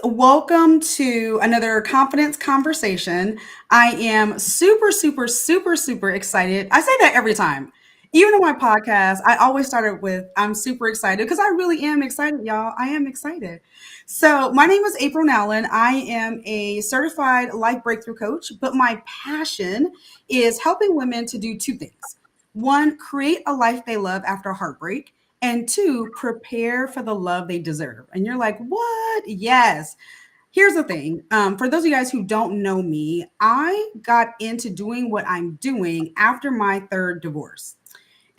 Welcome to another confidence conversation. I am super, super, super, super excited. I say that every time. Even on my podcast, I always started with I'm super excited because I really am excited, y'all. I am excited. So, my name is April Nowlin. I am a certified life breakthrough coach, but my passion is helping women to do two things. One, create a life they love after heartbreak, and two, prepare for the love they deserve. And you're like, what? Yes. Here's the thing. For those of you guys who don't know me, I got into doing what I'm doing after my third divorce.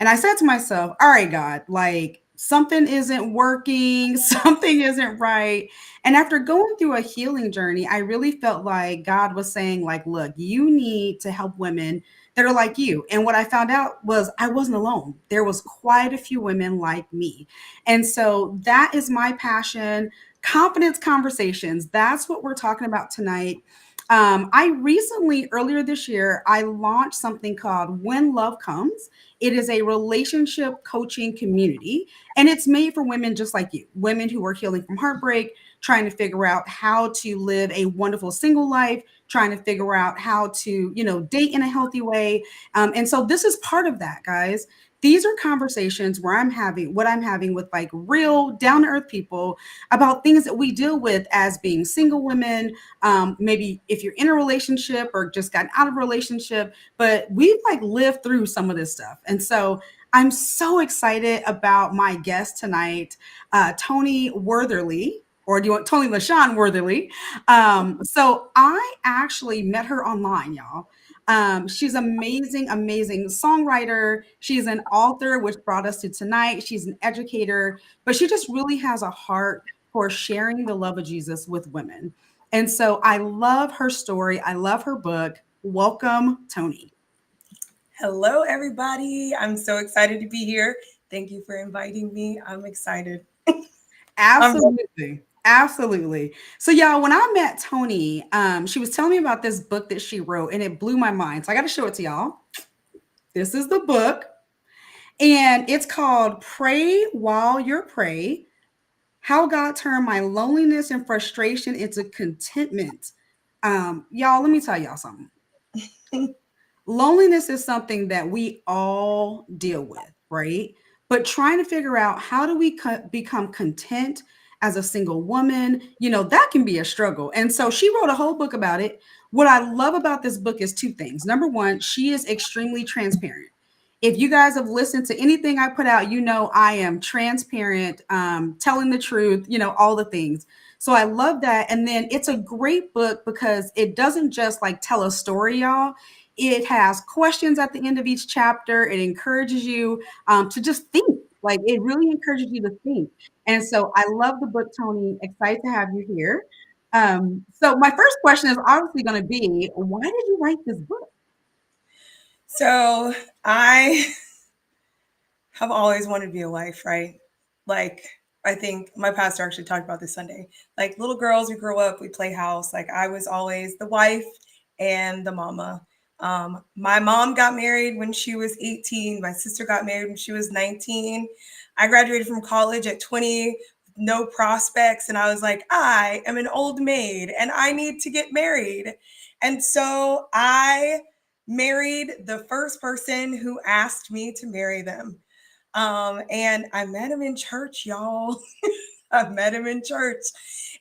And I said to myself, all right, God, like something isn't working, something isn't right. And after going through a healing journey, I really felt like God was saying, like, look, you need to help women that are like you. And what I found out was I wasn't alone. There was quite a few women like me. And so that is my passion. Confidence conversations. That's what we're talking about tonight. I recently, earlier this year, I launched something called When Love Comes. It is a relationship coaching community, and it's made for women just like you, women who are healing from heartbreak, trying to figure out how to live a wonderful single life, trying to figure out how to, date in a healthy way. And so this is part of that, guys. These are conversations where I'm having with like real down to earth people about things that we deal with as being single women. Maybe if you're in a relationship or just gotten out of a relationship, but we've like lived through some of this stuff. And so I'm so excited about my guest tonight, Toni Wortherly, or do you want Toni LaShawn Wortherly? So I actually met her online, y'all. She's amazing, amazing songwriter. She's an author, which brought us to tonight. She's an educator, but she just really has a heart for sharing the love of Jesus with women. And so I love her story. I love her book. Welcome, Toni. Hello, everybody. I'm so excited to be here. Thank you for inviting me. I'm excited. I'm Absolutely. Absolutely. So, y'all, when I met Toni, she was telling me about this book that she wrote, and it blew my mind. So, I got to show it to y'all. This is the book, and it's called Pray While You're Pray: How God Turned My Loneliness and Frustration into Contentment. Y'all, let me tell y'all something. Loneliness is something that we all deal with, right? But trying to figure out how do we become content as a single woman, that can be a struggle. And so she wrote a whole book about it. What I love about this book is two things. Number one, she is extremely transparent. If you guys have listened to anything I put out, I am transparent, telling the truth, all the things. So I love that. And then it's a great book because it doesn't just like tell a story, y'all. It has questions at the end of each chapter. It encourages you to just think. Like it really encourages you to think. And so I love the book, Toni. Excited to have you here. So my first question is obviously going to be, why did you write this book? so I have always wanted to be a wife, right? Like, I think my pastor actually talked about this Sunday. Like, little girls, we grow up, we play house. Like, I was always the wife and the mama. My mom got married when she was 18. My sister got married when she was 19. I graduated from college at 20, no prospects. And I was like, I am an old maid and I need to get married. And so I married the first person who asked me to marry them. And I met him in church, y'all. I met him in church.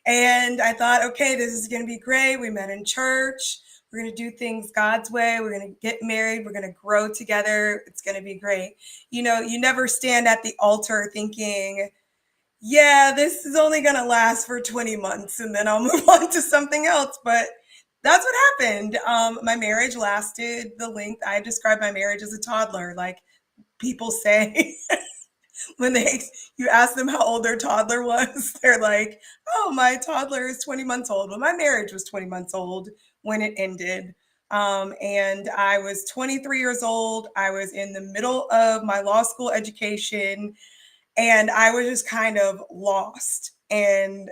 And I thought, okay, this is going to be great. We met in church. We're going to do things God's way. We're going to get married. We're going to grow together. It's going to be great. You never stand at the altar thinking, yeah, this is only going to last for 20 months and then I'll move on to something else. But that's what happened. My marriage lasted the length. I describe my marriage as a toddler. Like people say, when you ask them how old their toddler was, they're like, "Oh, my toddler is 20 months old." Well, my marriage was 20 months old when it ended. And I was 23 years old. I was in the middle of my law school education, and I was just kind of lost. And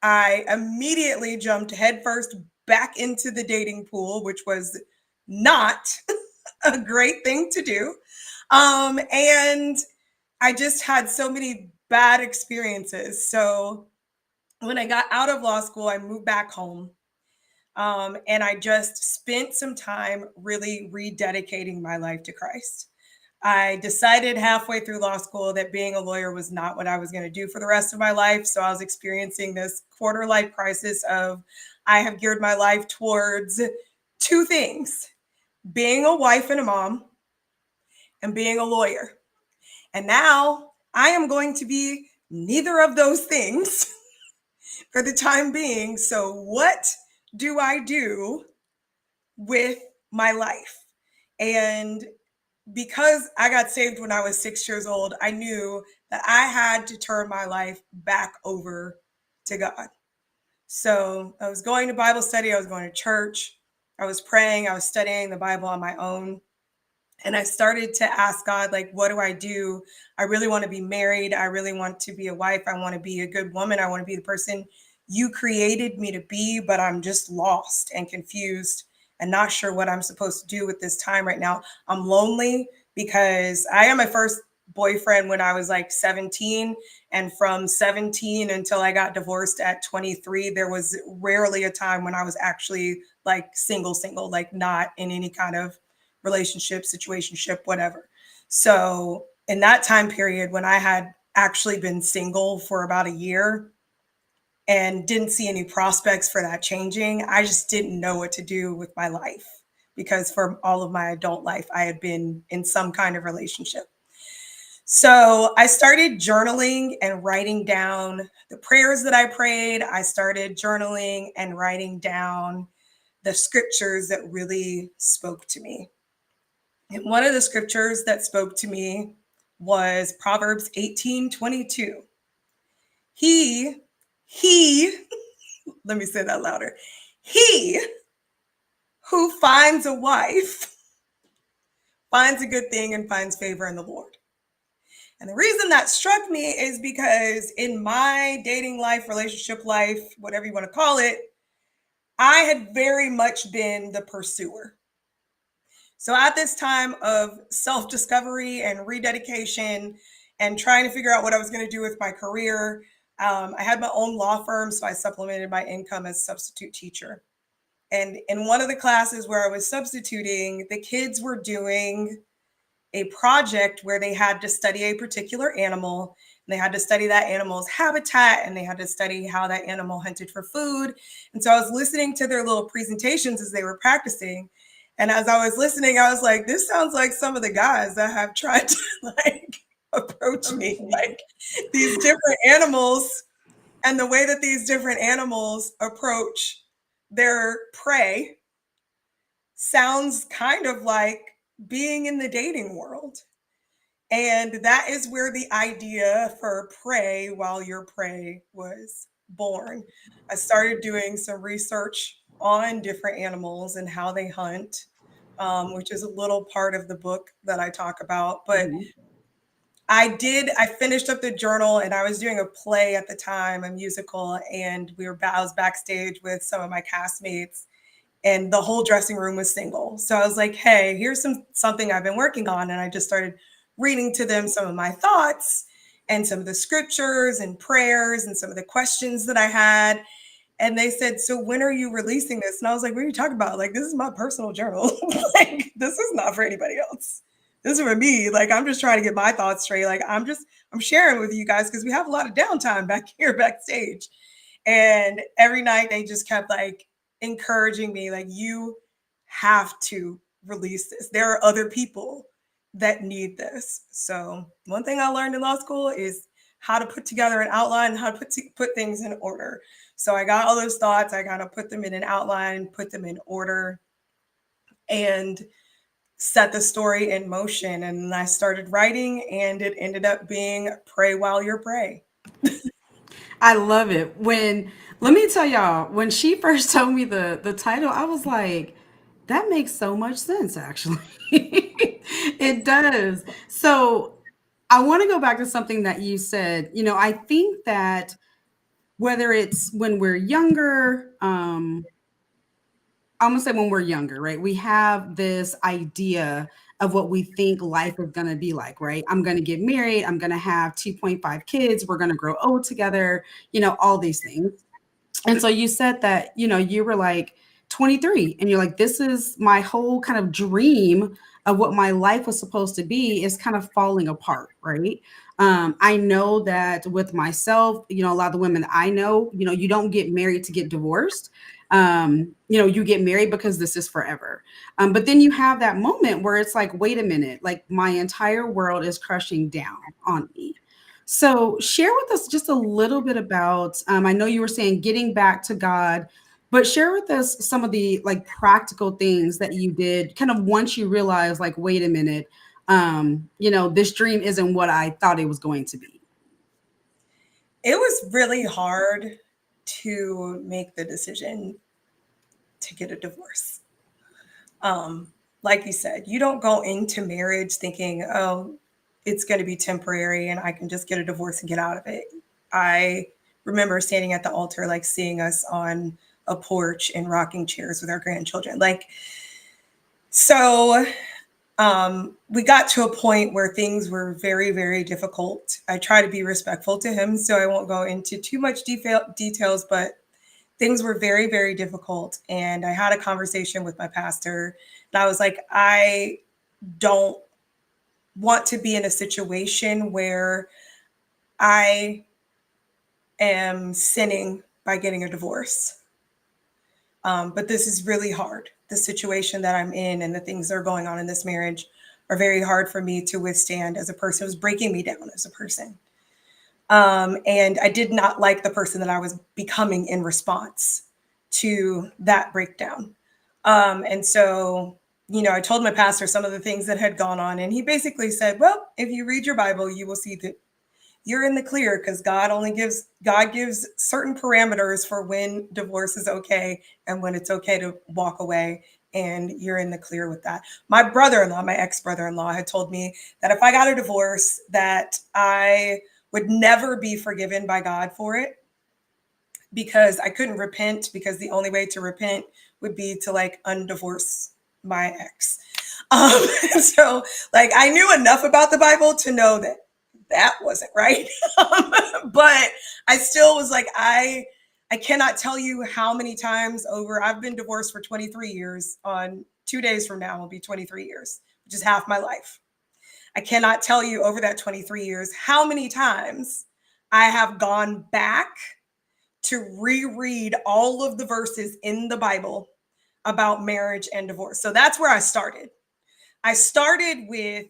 I immediately jumped headfirst back into the dating pool, which was not a great thing to do. And I just had so many bad experiences. So When I got out of law school, I moved back home. And I just spent some time really rededicating my life to Christ. I decided halfway through law school that being a lawyer was not what I was going to do for the rest of my life. So I was experiencing this quarter life crisis of I have geared my life towards two things: being a wife and a mom, and being a lawyer. And now I am going to be neither of those things for the time being. So, what do I do with my life? And because I got saved when I was 6 years old, I knew that I had to turn my life back over to God. So I was going to Bible study, I was going to church, I was praying, I was studying the Bible on my own. And I started to ask God, like, what do I do? I really want to be married. I really want to be a wife. I want to be a good woman. I want to be the person you created me to be, but I'm just lost and confused and not sure what I'm supposed to do with this time right now. I'm lonely because I had my first boyfriend when I was like 17. And from 17 until I got divorced at 23, there was rarely a time when I was actually like single, like not in any kind of relationship, situationship, whatever. So in that time period, when I had actually been single for about a year and didn't see any prospects for that changing, I just didn't know what to do with my life because for all of my adult life, I had been in some kind of relationship. So I started journaling and writing down the prayers that I prayed. I started journaling and writing down the scriptures that really spoke to me. And one of the scriptures that spoke to me was Proverbs 18:22. He, let me say that louder. He who finds a wife finds a good thing and finds favor in the Lord. And the reason that struck me is because in my dating life, relationship life, whatever you want to call it, I had very much been the pursuer. So at this time of self discovery and rededication and trying to figure out what I was going to do with my career, I had my own law firm, so I supplemented my income as a substitute teacher. And in one of the classes where I was substituting, the kids were doing a project where they had to study a particular animal, and they had to study that animal's habitat, and they had to study how that animal hunted for food. And so I was listening to their little presentations as they were practicing. And as I was listening, I was like, this sounds like some of the guys that have tried to like approach me, like these different animals and the way that these different animals approach their prey sounds kind of like being in the dating world. And that is where the idea for pray while you're prey was born. I started doing some research on different animals and how they hunt, which is a little part of the book that I talk about. But Mhm. I finished up the journal and I was doing a play at the time, a musical, and I was backstage with some of my castmates and the whole dressing room was single. So I was like, hey, here's something I've been working on. And I just started reading to them some of my thoughts and some of the scriptures and prayers and some of the questions that I had. And they said, so when are you releasing this? And I was like, what are you talking about? Like, this is my personal journal. Like, this is not for anybody else. This is for me. Like, I'm just trying to get my thoughts straight. Like, I'm sharing with you guys because we have a lot of downtime back here backstage. And every night they just kept like encouraging me, like, you have to release this. There are other people that need this. So, one thing I learned in law school is how to put together an outline, how to put things in order. So, I got all those thoughts, I kind of put them in an outline, put them in order, and set the story in motion. And I started writing, and it ended up being Pray While You're Prey. I love it. Let me tell y'all, when she first told me the title, I was like, that makes so much sense actually. It does. So, I want to go back to something that you said. I think that whether it's when we're younger, I'm gonna say when we're younger, right? We have this idea of what we think life is going to be like, right? I'm going to get married. I'm going to have 2.5 kids. We're going to grow old together, all these things. And so you said that, you were like 23 and you're like, this is my whole kind of dream of what my life was supposed to be is kind of falling apart, right? I know that with myself, a lot of the women that I know, you don't get married to get divorced. You get married because this is forever. But then you have that moment where it's like, wait a minute, like my entire world is crushing down on me. So, share with us just a little bit about. I know you were saying getting back to God, but share with us some of the like practical things that you did, kind of once you realized, like, wait a minute, this dream isn't what I thought it was going to be. It was really hard to make the decision to get a divorce. Like you said, you don't go into marriage thinking, oh, it's going to be temporary and I can just get a divorce and get out of it. I remember standing at the altar, like seeing us on a porch in rocking chairs with our grandchildren. So we got to a point where things were very, very difficult. I try to be respectful to him, so I won't go into too much details, but things were very, very difficult. And I had a conversation with my pastor, and I was like, I don't want to be in a situation where I am sinning by getting a divorce. But this is really hard. The situation that I'm in and the things that are going on in this marriage are very hard for me to withstand as a person. It was breaking me down as a person. And I did not like the person that I was becoming in response to that breakdown. And so, I told my pastor some of the things that had gone on, and he basically said, well, if you read your Bible, you will see that you're in the clear because God gives certain parameters for when divorce is okay and when it's okay to walk away. And you're in the clear with that. My brother-in-law, my ex-brother-in-law, had told me that if I got a divorce, that I would never be forgiven by God for it because I couldn't repent, because the only way to repent would be to like undivorce my ex. So like I knew enough about the Bible to know that that wasn't right. But I still was like, I cannot tell you how many times over. I've been divorced for 23 years. On 2 days from now will be 23 years, which is half my life. I cannot tell you over that 23 years how many times I have gone back to reread all of the verses in the Bible about marriage and divorce. So that's where I started. I started with,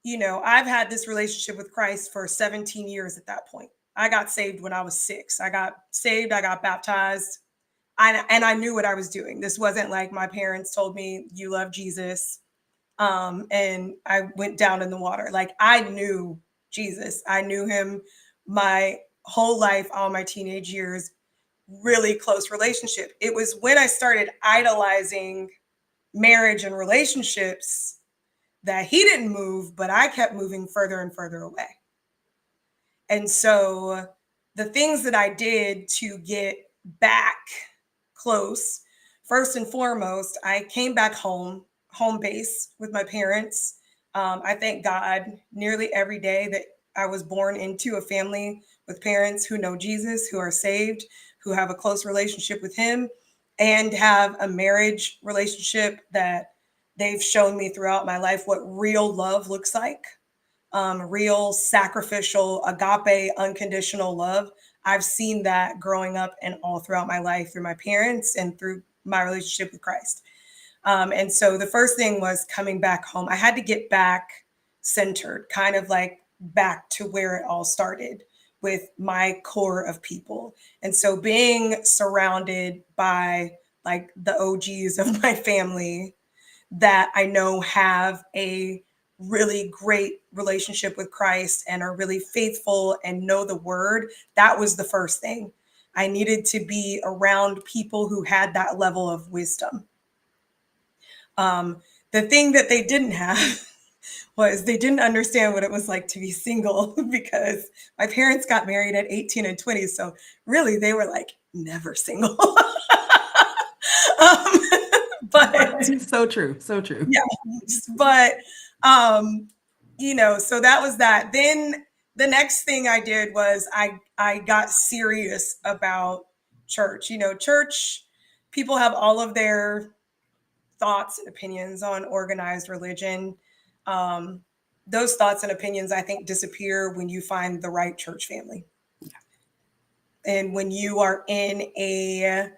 I've had this relationship with Christ for 17 years at that point. I got saved when I was 6. I got saved, I got baptized, and I knew what I was doing. This wasn't like my parents told me, you love Jesus, and I went down in the water. Like I knew Jesus. I knew him my whole life, all my teenage years, really close relationship. It was when I started idolizing marriage and relationships that he didn't move, but I kept moving further and further away. And so the things that I did to get back close, first and foremost, I came back home base with my parents. I thank God nearly every day that I was born into a family with parents who know Jesus, who are saved, who have a close relationship with him, and have a marriage relationship that they've shown me throughout my life what real love looks like. Real sacrificial, agape, unconditional love. I've seen that growing up and all throughout my life through my parents and through my relationship with Christ. And so the first thing was coming back home. I had to get back centered, kind of like back to where it all started with my core of people. And so being surrounded by like the OGs of my family that I know have a really great relationship with Christ and are really faithful and know the word, that was the first thing. I needed to be around people who had that level of wisdom. The thing that they didn't have was they didn't understand what it was like to be single because my parents got married at 18 and 20. So really they were like never single. um, But So true. So true. yeah, but um, so that was that. Then the next thing I did was I got serious about church. Church people have all of their thoughts and opinions on organized religion. Um, those thoughts and opinions, I think, disappear when you find the right church family. And when you are in a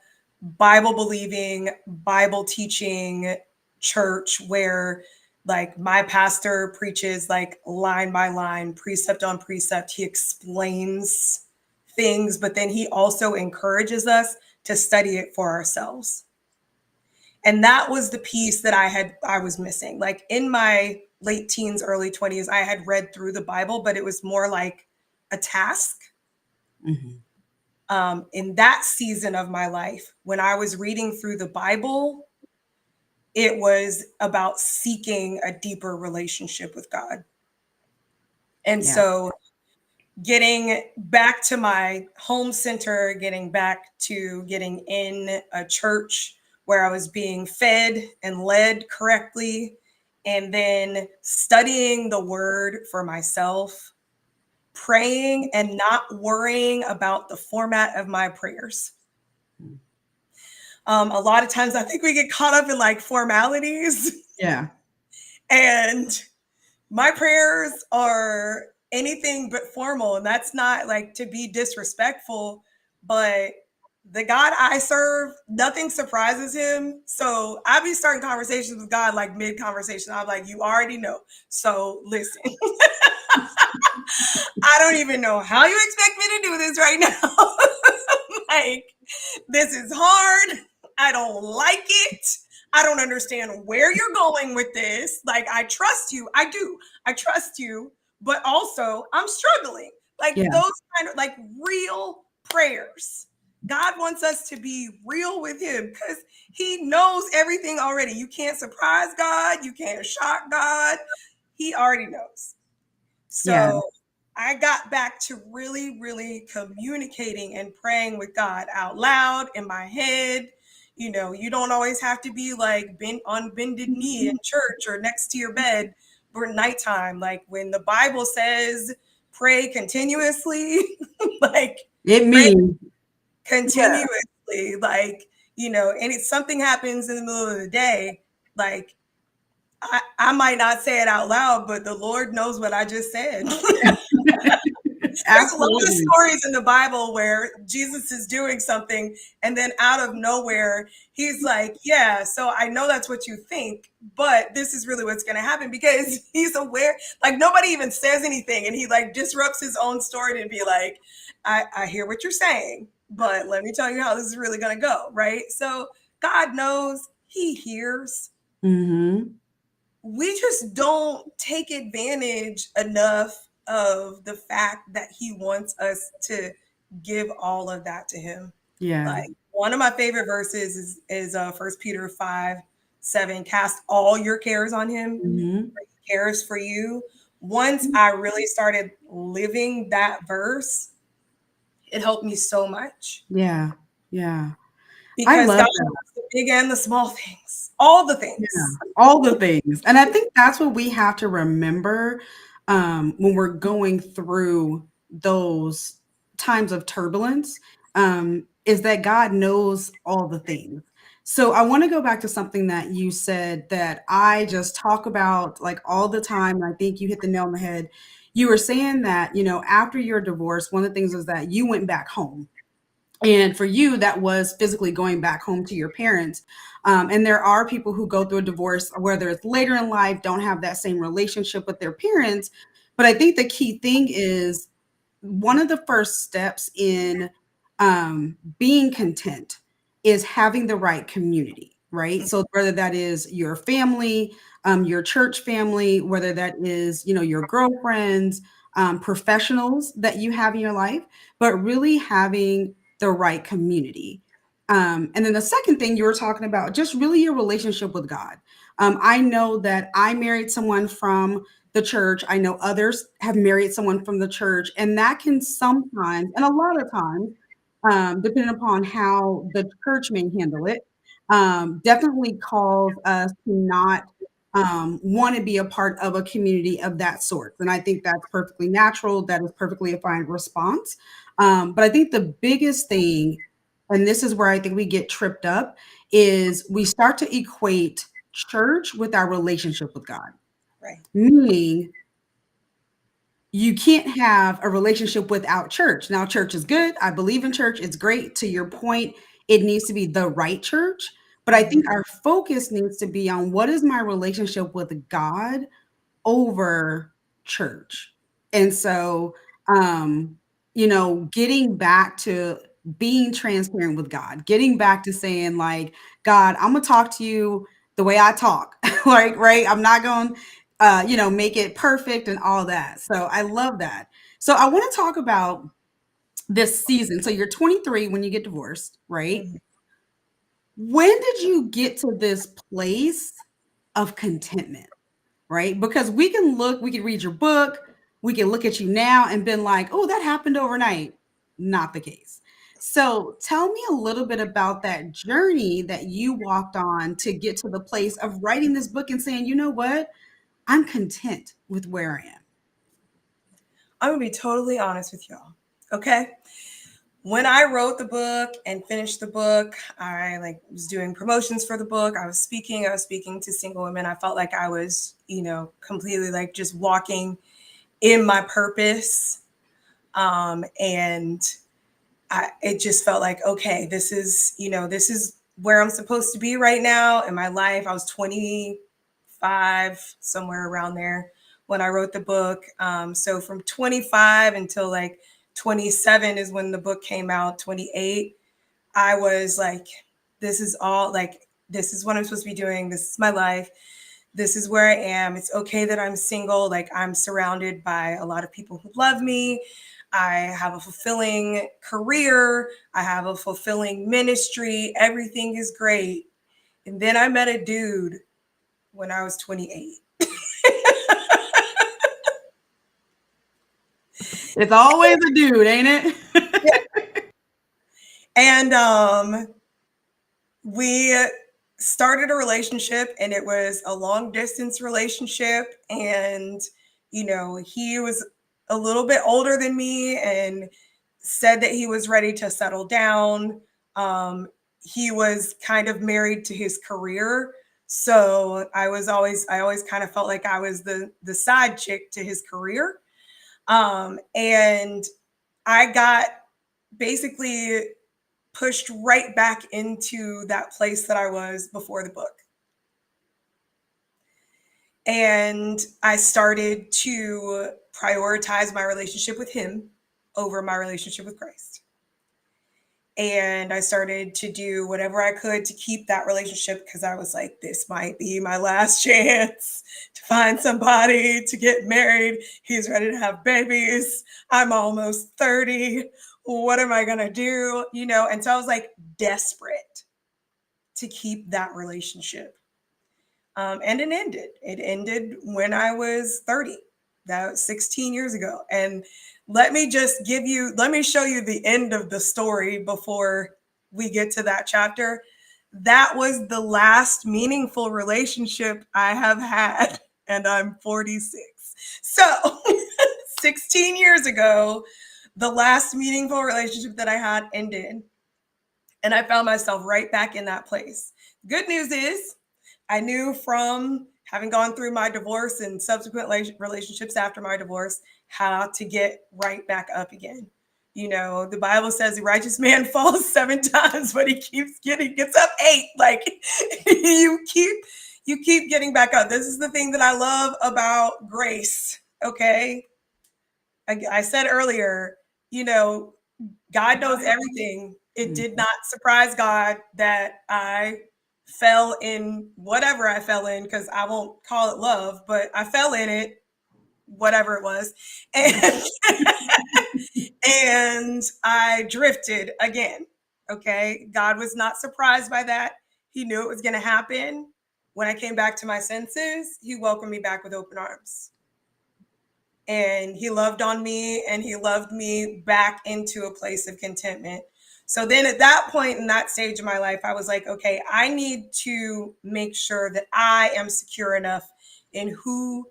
Bible believing, Bible teaching church where like my pastor preaches like line by line, precept on precept, he explains things, but then he also encourages us to study it for ourselves. And that was the piece that I was missing. Like in my late teens, early 20s, I had read through the Bible, but it was more like a task. Mhm. In that season of my life, when I was reading through the Bible, it was about seeking a deeper relationship with God. And Yeah. so getting back to my home center, getting back to getting in a church where I was being fed and led correctly, and then studying the word for myself, praying and not worrying about the format of my prayers. A lot of times I think we get caught up in like formalities Yeah. and my prayers are anything but formal. And that's not like to be disrespectful, but the God I serve, nothing surprises him. So I be starting conversations with God like mid conversation. I'm like, you already know. So listen, I don't even know how you expect me to do this right now. Like, this is hard. I don't like it. I don't understand where you're going with this. Like, I trust you. I do. I trust you. But also, I'm struggling. Like, Yeah. those kind of like real prayers. God wants us to be real with him because he knows everything already. You can't surprise God. You can't shock God. He already knows. Yeah. So I got back to really, really communicating and praying with God out loud in my head. You don't always have to be like on bended knee in church or next to your bed for nighttime. Like when the Bible says pray continuously, like It pray means, yeah. continuously, like, and if something happens in the middle of the day, like I might not say it out loud, but the Lord knows what I just said. There's a lot of Absolutely. stories in the Bible where Jesus is doing something and then out of nowhere, he's like, yeah, so I know that's what you think, but this is really what's going to happen because he's aware. Like nobody even says anything and he like disrupts his own story and be like, I hear what you're saying, but let me tell you how this is really going to go. Right. So God knows, he hears. Hmm. We just don't take advantage enough of the fact that he wants us to give all of that to him. Yeah. Like one of my favorite verses is 1 Peter 5:7. Cast all your cares on him, Hmm. for he cares for you. Once I really started living that verse, it helped me so much Yeah. Yeah. I because love God that. knows the big and the small things, all the Yeah, things. all the things. And I think that's what we have to remember when we're going through those times of turbulence, is that God knows all the things. So I want to go back to something that you said that I just talk about like all the time. And I think you hit the nail on the head. You were saying that, after your divorce, one of the things was that you went back home. And for you, that was physically going back home to your parents. And there are people who go through a divorce, whether it's later in life, don't have that same relationship with their parents. But I think the key thing is one of the first steps in being content is having the right community, right? So whether that is your family, your church family, whether that is, your girlfriends, professionals that you have in your life, but really having the right community. And then the second thing you were talking about, just really your relationship with God. I know that I married someone from the church. I know others have married someone from the church, and that can sometimes, and a lot of times, depending upon how the church may handle it, definitely calls us to not want to be a part of a community of that sort. And I think that's perfectly natural. That is perfectly a fine response. But I think the biggest thing, and this is where I think we get tripped up, is we start to equate church with our relationship with God. Right. Meaning, you can't have a relationship without church. Now, church is good. I believe in church. It's great. To your point, it needs to be the right church. But I Mhm. think our focus needs to be on what is my relationship with God over church. And so, um, getting back to being transparent with God, getting back to saying, like, God, I'm gonna talk to you the way I talk. Like, right? I'm not gonna make it perfect and all that. So I love that. So I want to talk about this season. So you're 23 when you get divorced, right? Mhm. When did you get to this place of contentment? Right? Because we can read your book, we can look at you now and been like, oh, that happened overnight. Not the case. So tell me a little bit about that journey that you walked on to get to the place of writing this book and saying, you know what? I'm content with where I am. I'm gonna be totally honest with y'all. Okay. When I wrote the book and finished the book, I like was doing promotions for the book. I was speaking to single women. I felt like I was, completely like just walking in my purpose. And it just felt like, okay, this is where I'm supposed to be right now in my life. I was 25, somewhere around there when I wrote the book. So from 25 until like 27 is when the book came out, 28. I was like, this is all like, this is what I'm supposed to be doing. This is my life. This is where I am. It's okay that I'm single. Like, I'm surrounded by a lot of people who love me. I have a fulfilling career. I have a fulfilling ministry. Everything is great. And then I met a dude when I was 28. It's always a dude, ain't it? And we started a relationship, and it was a long distance relationship. And he was a little bit older than me and said that he was ready to settle down. He was kind of married to his career, so I always kind of felt like I was the side chick to his career. And I got basically pushed right back into that place that I was before the book. And I started to prioritize my relationship with him over my relationship with Christ. And I started to do whatever I could to keep that relationship, because I was like, this might be my last chance to find somebody to get married. He's ready to have babies. I'm almost 30. What am I going to do? And so I was like desperate to keep that relationship. And it ended. It ended when I was 30. That was 16 years ago. And let me show you the end of the story before we get to that chapter. That was the last meaningful relationship I have had, and I'm 46. So 16 years ago, the last meaningful relationship that I had ended, and I found myself right back in that place. Good news is, I knew from having gone through my divorce and subsequent relationships after my divorce how to get right back up again. The Bible says the righteous man falls 7 times, but gets up 8. Like, you keep getting back up. This is the thing that I love about grace. Okay. I said earlier, you know, God knows everything. It did not surprise God that I fell in whatever I fell in, because I won't call it love, but I fell in it, whatever it was. And and I drifted again. Okay. God was not surprised by that. He knew it was going to happen. When I came back to my senses, he welcomed me back with open arms. And he loved on me, and he loved me back into a place of contentment. So then at that point in that stage of my life, I was like, okay, I need to make sure that I am secure enough in who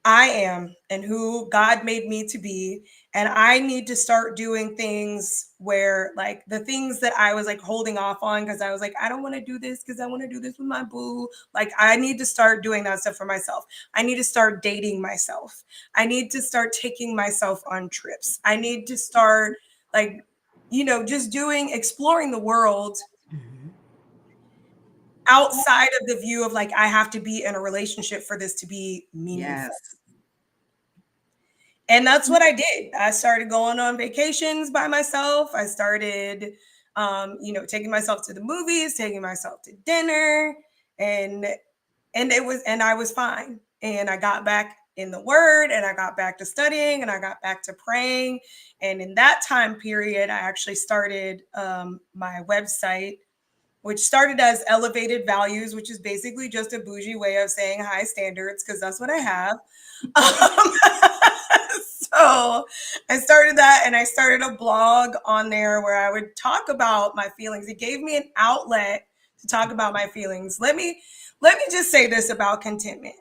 I am and who God made me to be. And I need to start doing things where, like, the things that I was like holding off on because I was like, I don't want to do this because I want to do this with my boo. Like, I need to start doing that stuff for myself. I need to start dating myself. I need to start taking myself on trips. I need to start, like, just exploring the world Mhm. outside of the view of like, I have to be in a relationship for this to be meaningful. Yes. And that's what I did. I started going on vacations by myself. I started, taking myself to the movies, taking myself to dinner, and I was fine. And I got back in the Word, and I got back to studying, and I got back to praying. And in that time period, I actually started my website, which started as Elevated Values, which is basically just a bougie way of saying high standards, because that's what I have. So I started that, and I started a blog on there where I would talk about my feelings. It gave me an outlet to talk about my feelings. Let me just say this about contentment.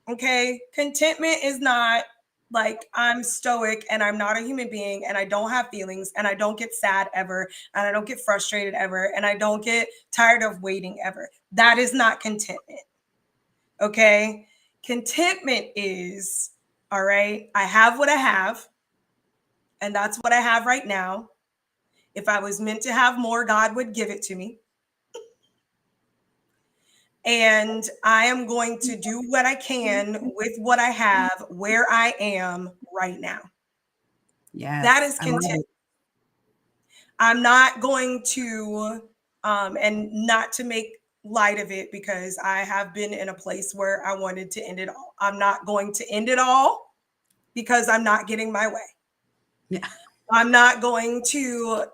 Okay? Contentment is not like I'm stoic and I'm not a human being and I don't have feelings and I don't get sad ever and I don't get frustrated ever and I don't get tired of waiting ever. That is not contentment. Okay? Contentment is, all right, I have what I have, and that's what I have right now. If I was meant to have more, God would give it to me. And I am going to do what I can with what I have where I am right now. That Yes. is I love content. it. I'm not going to, and not to make light of it because I have been in a place where I wanted to end it all. I'm not going to end it all because I'm not getting my way. Yeah. I'm not going to,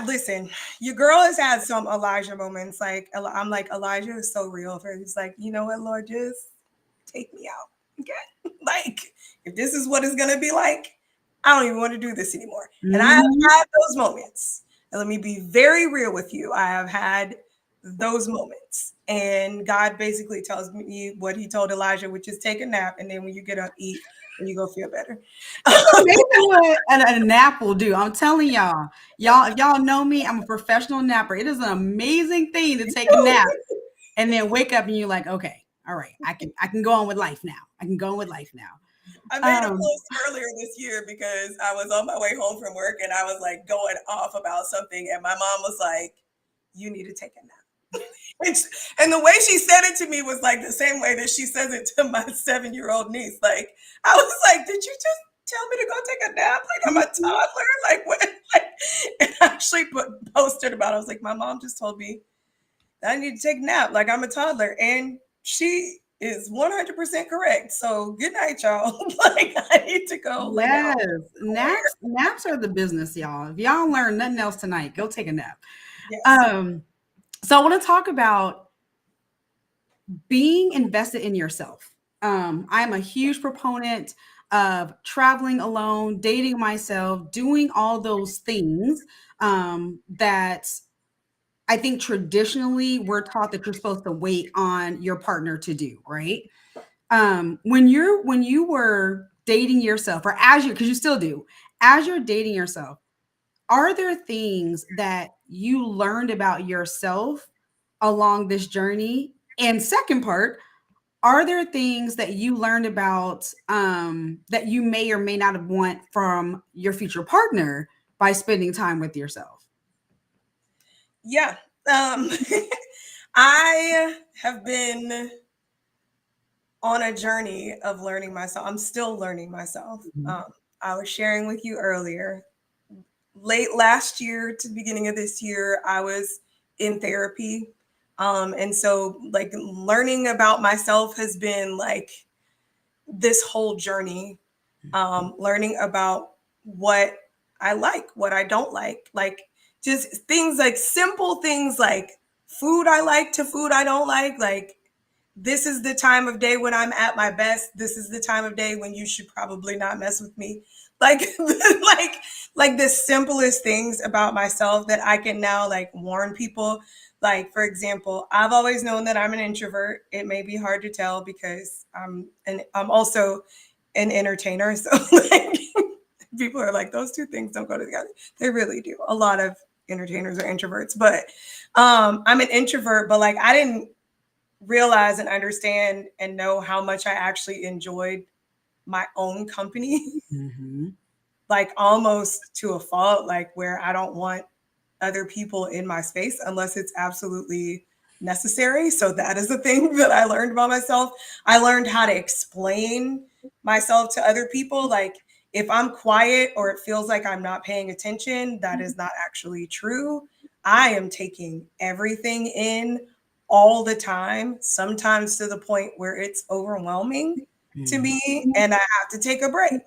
listen, your girl has had some Elijah moments. Like, I'm like, Elijah is so real for her. He's like, you know what, Lord, just take me out. Okay. Like, if this is what it's going to be like, I don't even want to do this anymore. And I have Mhm. had those moments. And let me be very real with you. I have had those moments. And God basically tells me what he told Elijah, which is take a nap. And then when you get up, eat, and you go feel better. It's amazing what a nap will do. I'm telling y'all. If y'all know me, I'm a professional napper. It is an amazing thing to take a nap and then wake up and you're like, okay, all right, I can go on with life now. I can go on with life now. I made a Um, post earlier this year because I was on my way home from work and I was like going off about something, and my mom was like, "You need to take a nap." And the way she said it to me was like the same way that she says it to my 7-year-old niece. Like, I was like, "Did you just tell me to go take a nap? Like I'm a toddler? Like what?" Like, and I actually posted about it. I was like, "My mom just told me I need to take a nap like I'm a toddler." And she is 100% correct. So good night, y'all. Like I need to go lay down yes, somewhere. naps are the business, y'all. If y'all learn nothing else tonight, go take a nap. Yes. Um, so I want to talk about being invested in yourself. I'm a huge proponent of traveling alone, dating myself, doing all those things that I think traditionally we're taught that you're supposed to wait on your partner to do, right? When you were dating yourself, or as you, because you still do, as you're dating yourself, are there things that you learned about yourself along this journey? And second part, are there things that you learned about that you may or may not have want from your future partner by spending time with yourself? Yeah. Um, I have been on a journey of learning myself. I'm still learning myself. Mhm. I was sharing with you earlier, late last year to the beginning of this year, I was in therapy. And so, like, learning about myself has been like this whole journey, learning about what I like, what I don't like just things like simple things like food I like to food I don't like this is the time of day when I'm at my best. This is the time of day when you should probably not mess with me. like like the simplest things about myself that I can now like warn people. Like for example, I've always known that I'm an introvert. It may be hard to tell because I'm also an entertainer. So like people are like those two things don't go together. They really do. A lot of entertainers are introverts, but I'm an introvert, but like I didn't realize and understand and know how much I actually enjoyed my own company, Mm-hmm. like almost to a fault, like where I don't want other people in my space unless it's absolutely necessary. So that is the thing that I learned about myself. I learned how to explain myself to other people. Like if I'm quiet or it feels like I'm not paying attention, that is not actually true. I am taking everything in all the time, sometimes to the point where it's overwhelming to Mm-hmm. me and I have to take a break.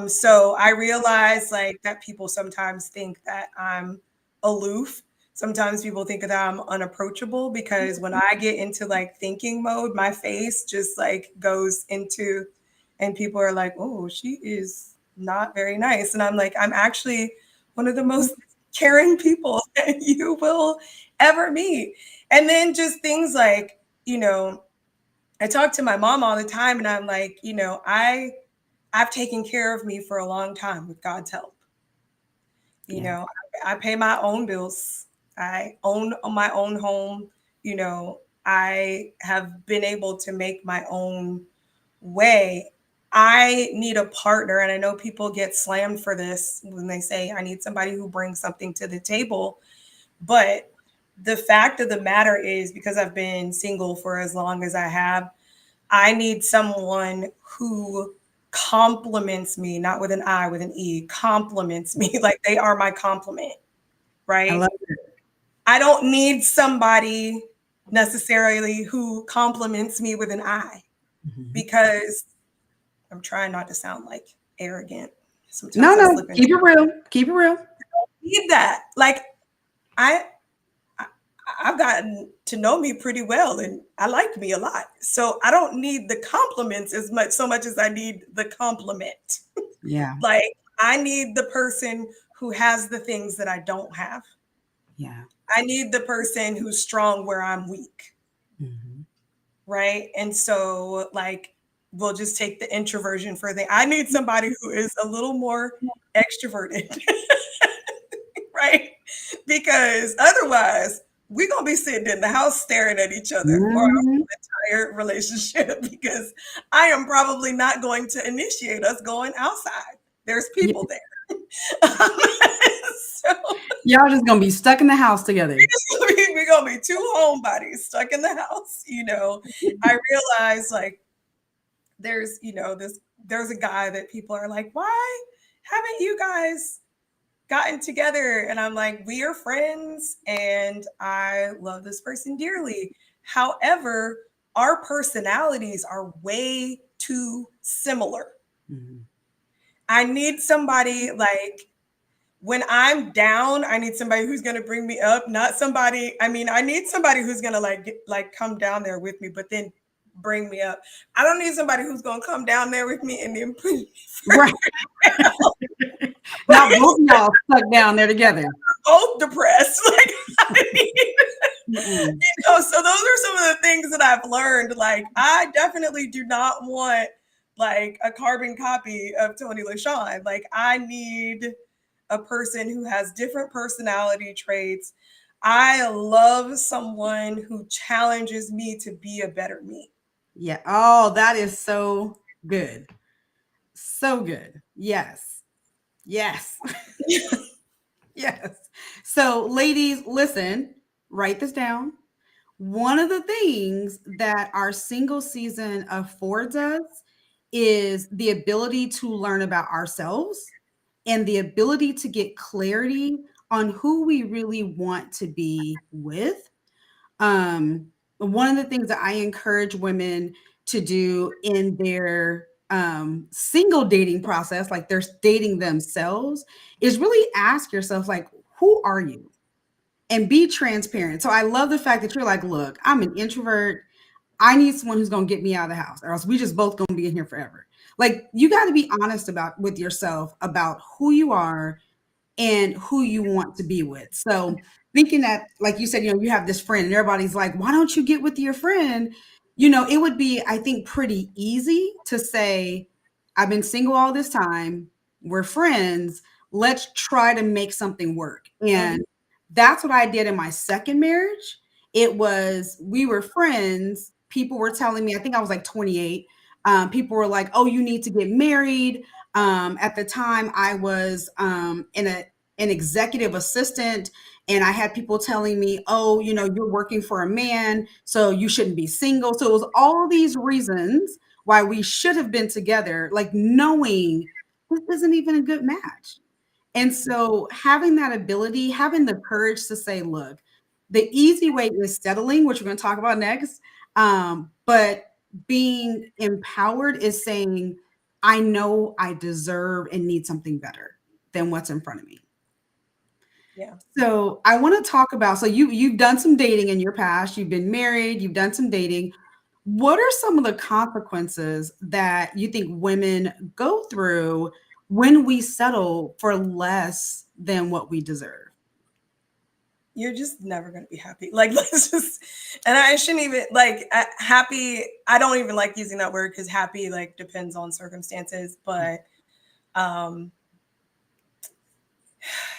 So I realize like that people sometimes think that I'm aloof. Sometimes people think that I'm unapproachable because when I get into like thinking mode, my face just like goes into, and people are like, oh, she is not very nice. And I'm like, I'm actually one of the most caring people that you will ever meet. And then just things like, I talk to my mom all the time and I'm like, I've taken care of me for a long time with God's help. You Yeah. know, I pay my own bills. I own my own home. I have been able to make my own way. I need a partner, and I know people get slammed for this when they say, I need somebody who brings something to the table. But the fact of the matter is, because I've been single for as long as I have, I need someone who compliments me, not with an I, with an E, compliments me like they are my compliment, I right? love it. I don't need somebody necessarily who compliments me with an I Mhm. because I'm trying not to sound like arrogant. No, Sometimes I no, slip into keep it real. Keep it real. need that. Like I I- I've gotten to know me pretty well and I like me a lot. So I don't need the compliments as much so much as I need the compliment. Yeah. Like I need the person who has the things that I don't have. Yeah. I need the person who's strong where I'm weak, Mhm. right? And so like we'll just take the introversion for the I need somebody who is a little more extroverted. Right? Because otherwise, we're gonna be sitting in the house staring at each other for our Mhm. entire relationship because I am probably not going to initiate us going outside. There's Yeah. people there. So Y'all just gonna be stuck in the house together. we're gonna be two homebodies stuck in the house. I realize like there's a guy that people are like, why haven't you guys gotten together? And I'm like, we are friends and I love this person dearly. However, our personalities are way too similar. Mhm. I need somebody like when I'm down, I need somebody who's going to bring me up, not somebody, I mean, I need somebody who's going to like come down there with me, but then bring me up. I don't need somebody who's going to come down there with me and then put me Right. Not both of y'all stuck down there together. both depressed. Like I need Mm-mm. so those are some of the things that I've learned. Like, I definitely do not want like a carbon copy of Toni LaShawn. Like, I need a person who has different personality traits. I love someone who challenges me to be a better me. Yeah. Oh, that is so good. So good. Yes. Yes. Yes. So, ladies, listen, write this down. One of the things that our single season affords us is the ability to learn about ourselves and the ability to get clarity on who we really want to be with. One of the things that I encourage women to do in their single dating process, like they're dating themselves, is really ask yourself, like, who are you? And be transparent. So I love the fact that you're like, look, I'm an introvert. I need someone who's going to get me out of the house, or else we just both going to be in here forever. Like, you got to be honest about with yourself about who you are and who you want to be with. So thinking that, like you said, you have this friend and everybody's like, why don't you get with your friend? It would be, I think, pretty easy to say, I've been single all this time. We're friends. Let's try to make something work. Mhm. And that's what I did in my second marriage. It was, we were friends. People were telling me, I think I was like 28. People were like, oh, you need to get married. At the time, I was an executive assistant, and I had people telling me, oh, you're working for a man, so you shouldn't be single. So it was all these reasons why we should have been together, like knowing this isn't even a good match. And so having that ability, having the courage to say, look, the easy way is settling, which we're going to talk about next. But being empowered is saying, I know I deserve and need something better than what's in front of me. Yeah. So I want to talk about, so you've done some dating in your past, you've been married, you've done some dating. What are some of the consequences that you think women go through when we settle for less than what we deserve? You're just never going to be happy. Like, let's just, and I shouldn't even, like, happy, I don't even like using that word because happy, like, depends on circumstances. But um,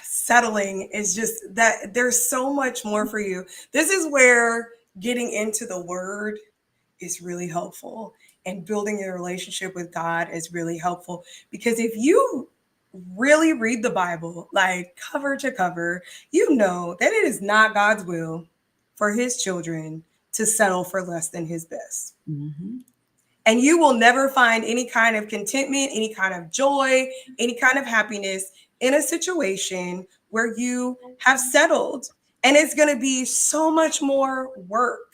settling is just that there's so much more for you. This is where getting into the word is really helpful, and building your relationship with God is really helpful, because if you really read the Bible like cover to cover, you know that it is not God's will for his children to settle for less than his best. Mm-hmm. And you will never find any kind of contentment, any kind of joy, any kind of happiness in a situation where you have settled. And it's going to be so much more work,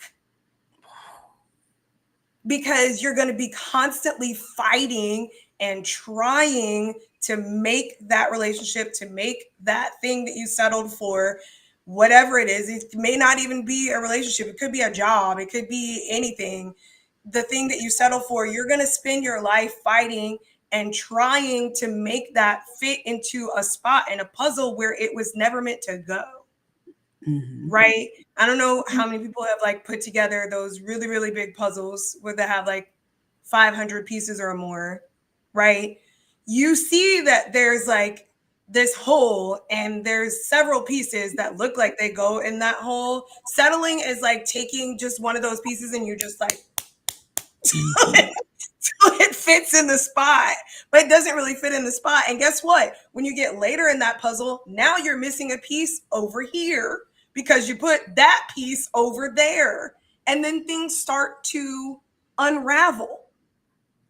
because you're going to be constantly fighting and trying to make that relationship, to make that thing that you settled for, whatever it is. It may not even be a relationship, it could be a job, it could be anything. The thing that you settle for, you're going to spend your life fighting and trying to make that fit into a spot in a puzzle where it was never meant to go. Mm-hmm. Right? I don't know how many people have like put together those really, really big puzzles where they have like 500 pieces or more, right? You see that there's like this hole and there's several pieces that look like they go in that hole. Settling is like taking just one of those pieces and you just like Mm-hmm. it fits in the spot, but it doesn't really fit in the spot. And guess what? When you get later in that puzzle, now you're missing a piece over here because you put that piece over there. And then things start to unravel.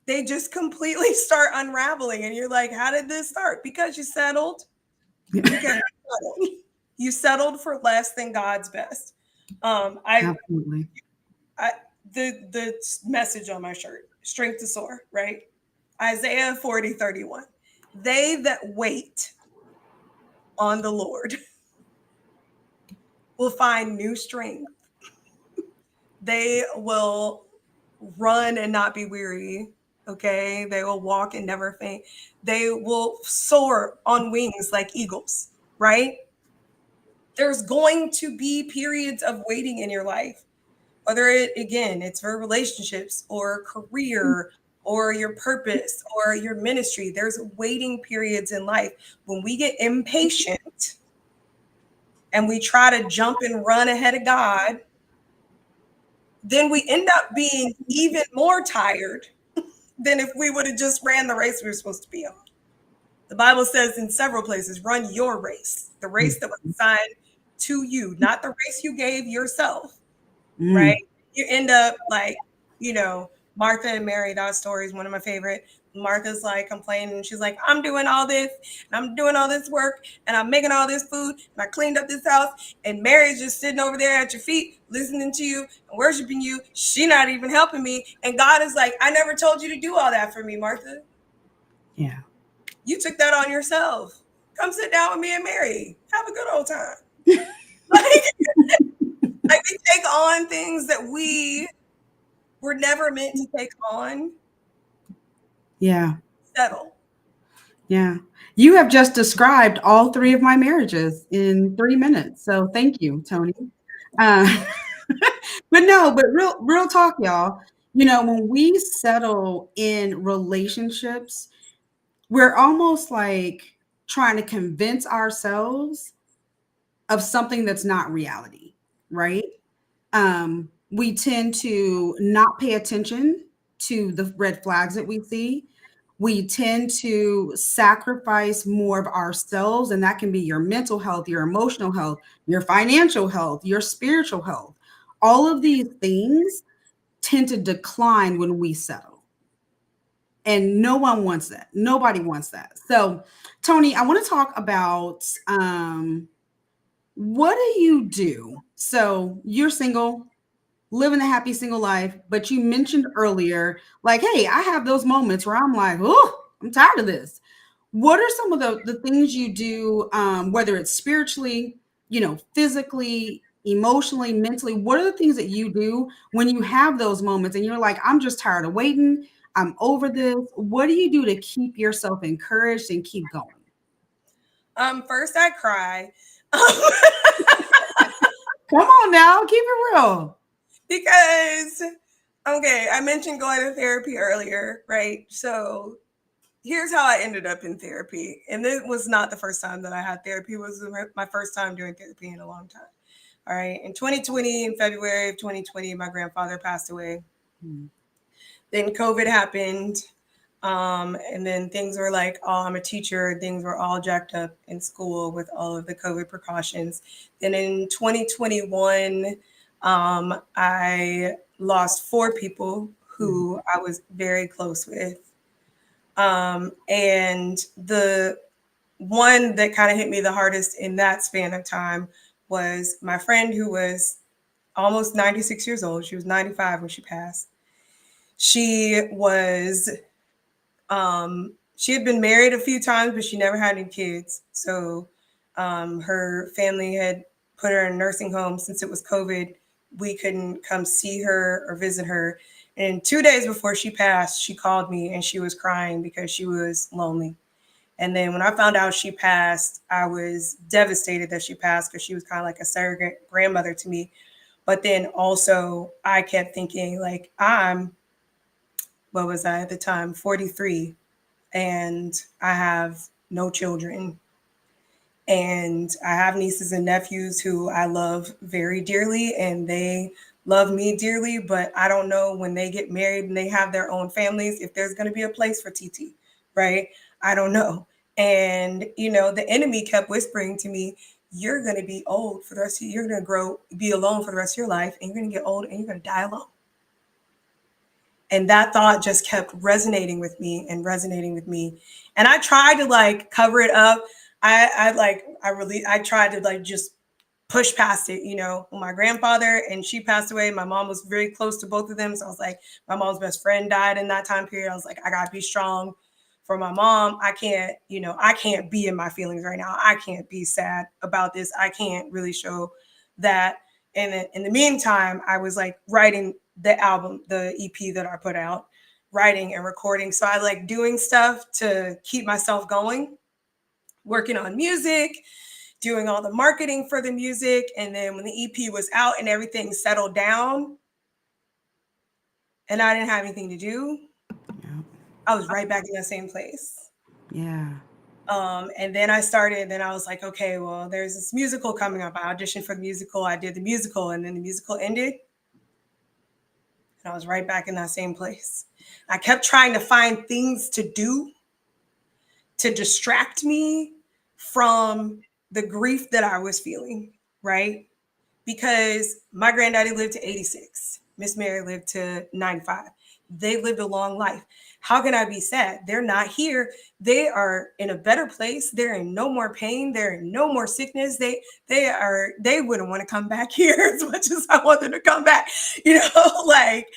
They just completely start unraveling. And you're like, how did this start? Because you settled. Because you settled for less than God's best. Um, I Absolutely. I the message on my shirt, strength to soar, right? Isaiah 40:31. They that wait on the Lord will find new strength. They will run and not be weary. Okay. They will walk and never faint. They will soar on wings like eagles, right? There's going to be periods of waiting in your life, whether it's for relationships or career or your purpose or your ministry. There's waiting periods in life. When we get impatient and we try to jump and run ahead of God, then we end up being even more tired than if we would have just ran the race we were supposed to be on. The Bible says in several places, run your race, the race that was assigned to you, not the race you gave yourself, right? Mm. You end up like, you know, Martha and Mary, that story is one of my favorite. Martha's like complaining, and she's like, I'm doing all this, and I'm doing all this work, and I'm making all this food, and I cleaned up this house, and Mary's just sitting over there at your feet, listening to you and worshiping you. She not even helping me. And God is like, I never told you to do all that for me, Martha. Yeah. You took that on yourself. Come sit down with me and Mary. Have a good old time. Like, like we take on things that we We're never meant to take on, Yeah. settle. Yeah. You have just described all 3 of my marriages in 3 minutes. So thank you, Toni. Uh, but no, but real talk, y'all. When we settle in relationships, we're almost like trying to convince ourselves of something that's not reality, right? We tend to not pay attention to the red flags that we see. We tend to sacrifice more of ourselves, and that can be your mental health, your emotional health, your financial health, your spiritual health. All of these things tend to decline when we settle. And no one wants that. Nobody wants that. So, Toni, I want to talk about what do you do? So, you're single, living a happy single life, but you mentioned earlier, like, hey, I have those moments where I'm like, oh, I'm tired of this. What are some of the things you do, whether it's spiritually, physically, emotionally, mentally? What are the things that you do when you have those moments and you're like, I'm just tired of waiting, I'm over this? What do you do to keep yourself encouraged and keep going? First I cry. Come on now, keep it real. Because, okay, I mentioned going to therapy earlier, right? So here's how I ended up in therapy. And this was not the first time that I had therapy. It was my first time doing therapy in a long time. All right. In 2020, in February of 2020, my grandfather passed away. Hmm. Then COVID happened. And then things were like, oh, I'm a teacher. Things were all jacked up in school with all of the COVID precautions. Then in 2021, I lost 4 people who I was very close with. And the one that kind of hit me the hardest in that span of time was my friend who was almost 96 years old. She was 95 when she passed. She was she had been married a few times, but she never had any kids. So her family had put her in a nursing home since it was COVID. We couldn't come see her or visit her. And 2 days before she passed, she called me and she was crying because she was lonely. And then when I found out she passed, I was devastated that she passed because she was kind of like a surrogate grandmother to me. But then also, I kept thinking, like, what was I at the time? 43, and I have no children. And I have nieces and nephews who I love very dearly, and they love me dearly. But I don't know when they get married and they have their own families if there's going to be a place for TT, right? I don't know. And, the enemy kept whispering to me, you're going to be old for the rest of you. You're going to be alone for the rest of your life, and you're going to get old and you're going to die alone. And that thought just kept resonating with me and resonating with me. And I tried to like cover it up. I tried to like just push past it. When my grandfather and she passed away, my mom was very close to both of them. So I was like, my mom's best friend died in that time period. I was like, I gotta be strong for my mom. I can't be in my feelings right now. I can't be sad about this. I can't really show that. And then in the meantime, I was like writing the album, the EP that I put out, writing and recording. So I like doing stuff to keep myself going, working on music, doing all the marketing for the music. And then when the EP was out and everything settled down and I didn't have anything to do, Yeah. I was right back in that same place. Yeah. And then I was like, okay, well, there's this musical coming up. I auditioned for the musical. I did the musical, and then the musical ended. And I was right back in that same place. I kept trying to find things to do to distract me from the grief that I was feeling, right? Because my granddaddy lived to 86. Miss Mary lived to 95. They lived a long life. How can I be sad? They're not here. They are in a better place. They're in no more pain. They're in no more sickness. They wouldn't want to come back here as much as I want them to come back. Like,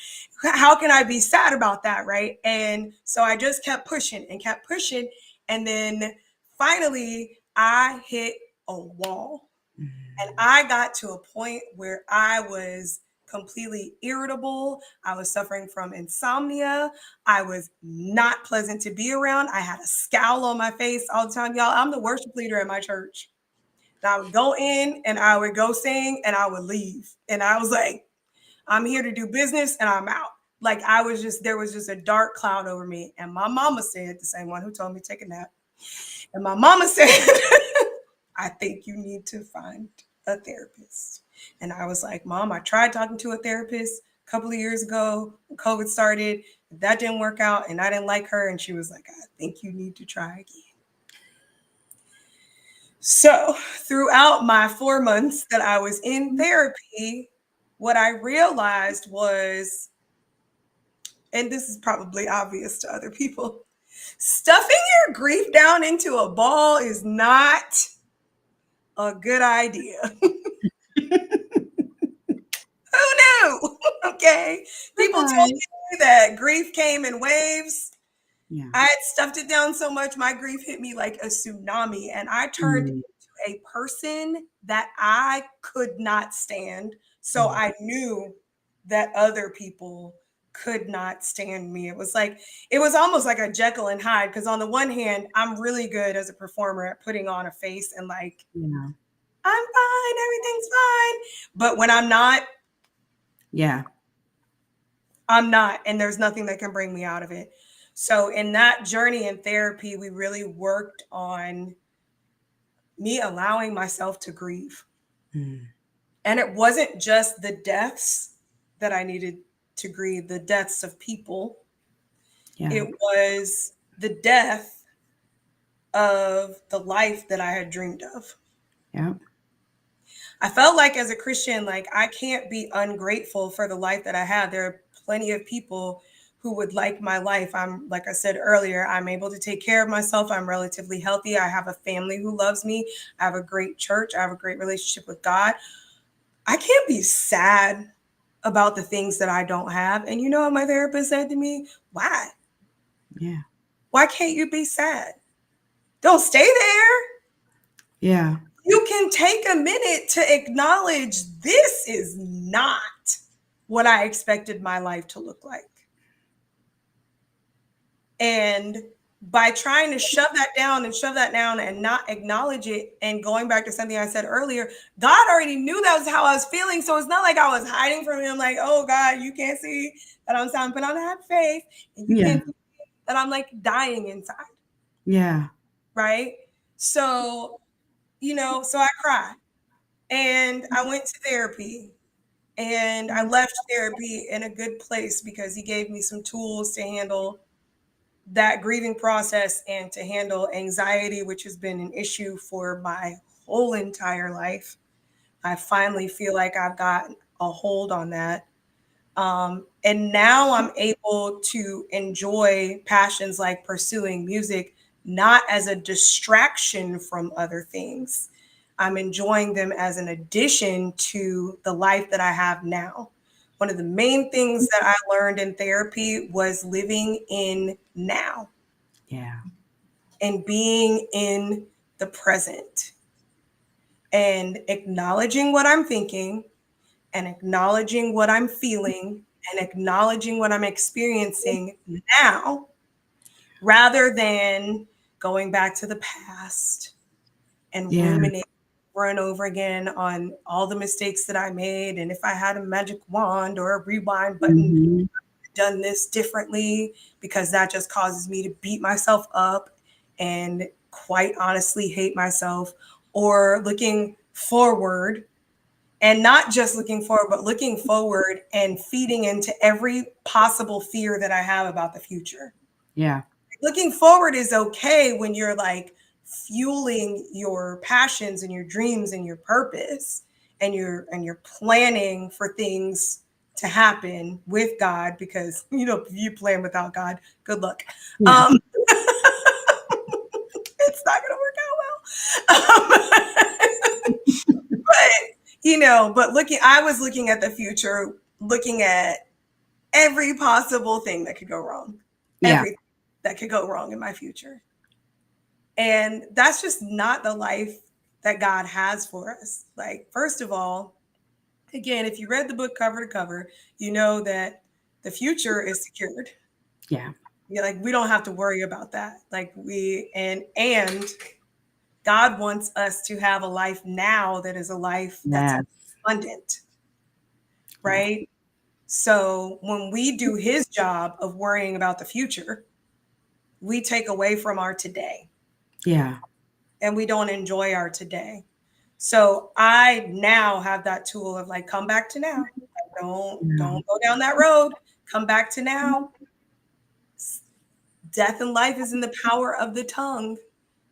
how can I be sad about that? Right. And so I just kept pushing and kept pushing. And then finally I hit a wall. And I got to a point where I was completely irritable. I was suffering from insomnia. I was not pleasant to be around. I had a scowl on my face all the time. Y'all, I'm the worship leader in my church. And I would go in and I would go sing and I would leave. And I was like, I'm here to do business and I'm out. Like I was just, there was just a dark cloud over me. And my mama said, the same one who told me to take a nap. And my mama said, I think you need to find a therapist. And I was like, Mom, I tried talking to a therapist a couple of years ago when COVID started. That didn't work out and I didn't like her. And she was like, I think you need to try again. So throughout my 4 months that I was in therapy, what I realized was, and this is probably obvious to other people, stuffing your grief down into a ball is not a good idea. Who knew? Okay. People told Right. me that grief came in waves. Yeah. I had stuffed it down so much, my grief hit me like a tsunami, and I turned Mm, into a person that I could not stand. So mm, I knew that other people could not stand me. It was almost like a Jekyll and Hyde, because on the one hand, I'm really good as a performer at putting on a face and like, yeah. I'm fine, everything's fine. But when I'm not, Yeah. I'm not, and there's nothing that can bring me out of it. So in that journey in therapy, we really worked on me allowing myself to grieve. Mm, And it wasn't just the deaths that I needed to grieve, the deaths of people. yeah. It was the death of the life that I had dreamed of. Yeah. I felt like as a Christian, like I can't be ungrateful for the life that I had. There are plenty of people who would like my life. I'm, like I said earlier, I'm able to take care of myself. I'm relatively healthy. I have a family who loves me. I have a great church. I have a great relationship with God. I can't be sad about the things that I don't have. And you know what my therapist said to me? Why? Yeah. Why can't you be sad? Don't stay there. Yeah. You can take a minute to acknowledge this is not what I expected my life to look like. And by trying to shove that down and not acknowledge it, and going back to something I said earlier, God already knew that was how I was feeling. So it's not like I was hiding from him, like, oh God, you can't see that I'm sound, but I have faith, and you Yeah. can't see that I'm like dying inside. Yeah. Right. So, so I cried and I went to therapy. And I left therapy in a good place because he gave me some tools to handle that grieving process and to handle anxiety, which has been an issue for my whole entire life. I finally feel like I've got a hold on that. And now I'm able to enjoy passions like pursuing music, not as a distraction from other things. I'm enjoying them as an addition to the life that I have now. One of the main things that I learned in therapy was living in now Yeah. and being in the present and acknowledging what I'm thinking and acknowledging what I'm feeling and acknowledging what I'm experiencing now rather than going back to the past and Yeah. ruminating over and over again on all the mistakes that I made. And if I had a magic wand or a rewind button, Mhm. done this differently, because that just causes me to beat myself up and quite honestly hate myself, or looking forward and not just looking forward, but looking forward and feeding into every possible fear that I have about the future. Yeah. Looking forward is okay when you're like fueling your passions and your dreams and your purpose, and you're planning for things to happen with God, because if you plan without God, good luck. Yeah. It's not gonna work out well. But I was looking at the future, looking at every possible thing that could go wrong, Yeah. everything that could go wrong in my future. And that's just not the life that God has for us. Like, first of all, Again, if you read the book cover to cover, you know that the future is secured. Yeah. Yeah, like we don't have to worry about that. Like we and God wants us to have a life now that is a life that's Yes. abundant, Yes. right? So when we do his job of worrying about the future, we take away from our today Yeah. and we don't enjoy our today. So I now have that tool of like, come back to now. Yeah. Don't go down that road. Come back to now. Death and life is in the power of the tongue.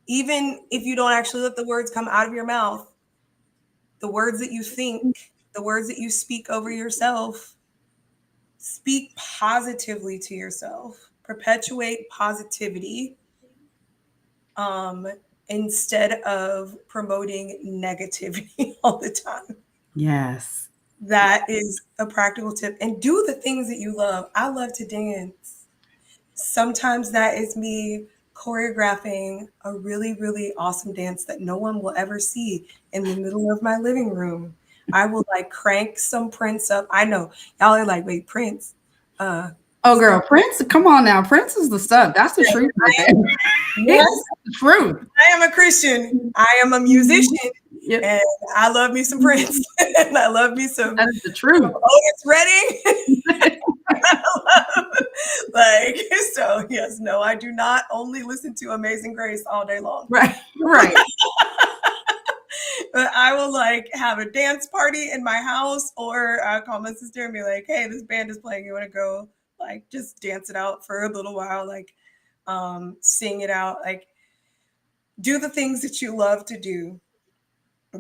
Even if you don't actually let the words come out of your mouth, the words that you think, the words that you speak over yourself, speak positively to yourself. Perpetuate positivity, um, instead of promoting negativity all the time. Yes. That is a practical tip. And do the things that you love. I love to dance. Sometimes that is me choreographing a really, really awesome dance that no one will ever see in the middle of my living room. I will like crank some Prince up. I know y'all are like, wait, Prince. Uh, Oh, stop. girl, Prince, come on now. Prince is the stuff. That's the truth right there. Yes, That's the truth. I am a Christian. I am a musician, Yep. and I love me some Prince, and I love me some That is the truth. Otis Redding. Like, so yes, no, I do not only listen to Amazing Grace all day long, Right. Right. but I will like have a dance party in my house, or I'll call my sister and be like, hey, this band is playing. You want to go like just dance it out for a little while, like sing it out, like do the things that you love to do.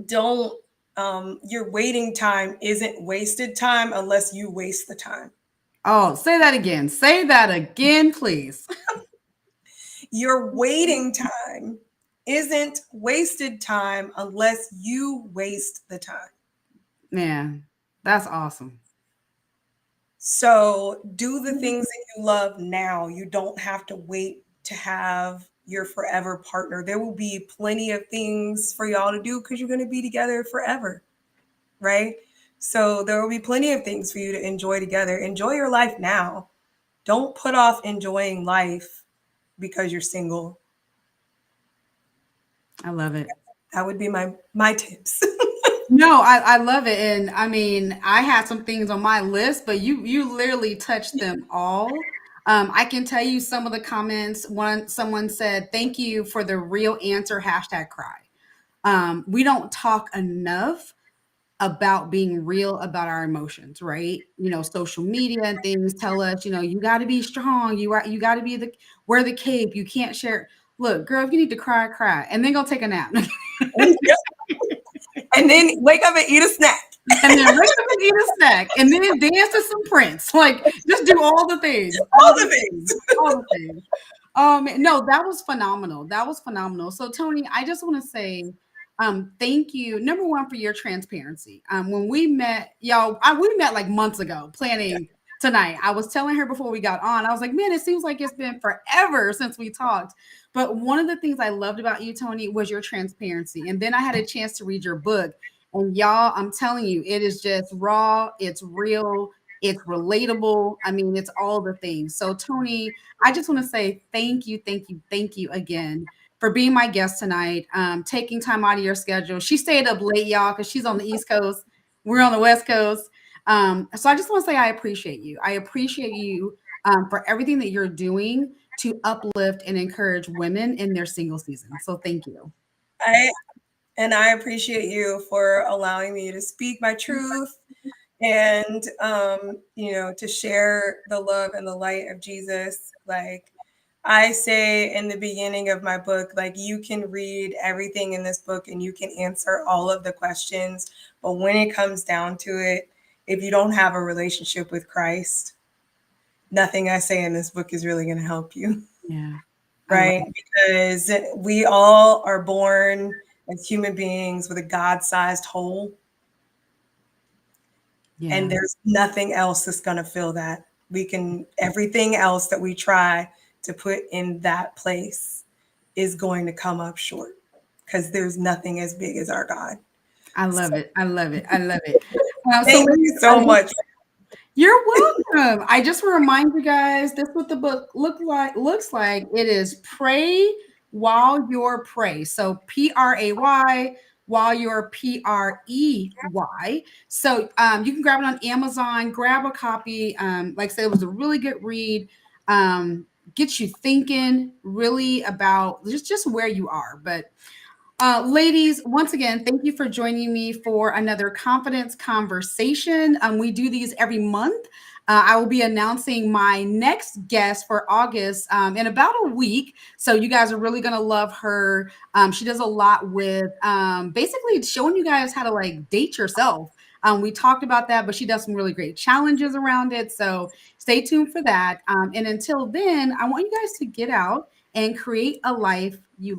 Don't Your waiting time isn't wasted time unless you waste the time. Oh, say that again. Say that again, please. Your waiting time isn't wasted time unless you waste the time. Man, that's awesome. So do the things that you love now. You don't have to wait to have your forever partner. There will be plenty of things for y'all to do because you're going to be together forever, right? So there will be plenty of things for you to enjoy together. Enjoy your life now. Don't put off enjoying life because you're single. I love it. That would be my tips. No, I love it. And I mean, I had some things on my list, but you literally touched them all. I can tell you some of the comments. One someone said, "Thank you for the real answer." Hashtag cry. We don't talk enough about being real about our emotions, right? You know, social media and things tell us, you know, you got to be strong. You got to be the wear the cape. You can't share. Look, girl, if you need to cry, cry, and then go take a nap. And then wake up and eat a snack. And then wake up and eat a snack, and then dance to some Prince. Like, just do all the things, All all the the things. things, all the things. No, that was phenomenal. That was phenomenal. So, Tony, I just want to say, thank you. Number one for your transparency. When we met, y'all, we met like months ago planning tonight. I was telling her before we got on, I was like, man, it seems like it's been forever since we talked. But one of the things I loved about you, Tony, was your transparency. And then I had a chance to read your book. And y'all, I'm telling you, it is just raw, it's real, it's relatable. I mean, it's all the things. So, Tony, I just want to say thank you, thank you, thank you again for being my guest tonight, taking time out of your schedule. She stayed up late, y'all, because she's on the East Coast. We're on the West Coast. So I just want to say I appreciate you. I appreciate you for everything that you're doing to uplift and encourage women in their single season. So thank you. I I appreciate you for allowing me to speak my truth and to share the love and the light of Jesus. Like I say in the beginning of my book, like you can read everything in this book and you can answer all of the questions, but when it comes down to it, if you don't have a relationship with Christ, nothing I say in this book is really going to help you. Yeah, I love Right? it. Because we all are born as human beings with a God-sized hole, and Yeah, there's nothing else that's going to fill that. Everything else that we try to put in that place is going to come up short because there's nothing as big as our God. I love So it. I love it. I love it. So, Thank you ladies, so much. you're welcome. I just want to remind you guys this what the book looks like. It is pray while you're pray. So pray while you're prey. So you can grab it on Amazon. Grab a copy. Like I said, it was a really good read. Gets you thinking really about just where you are. But ladies, once again, thank you for joining me for another confidence conversation. We do these every month. I will be announcing my next guest for August in about a week. So you guys are really going to love her. She does a lot with basically showing you guys how to like date yourself. We talked about that, but she does some really great challenges around it. So stay tuned for that. And until then, I want you guys to get out and create a life you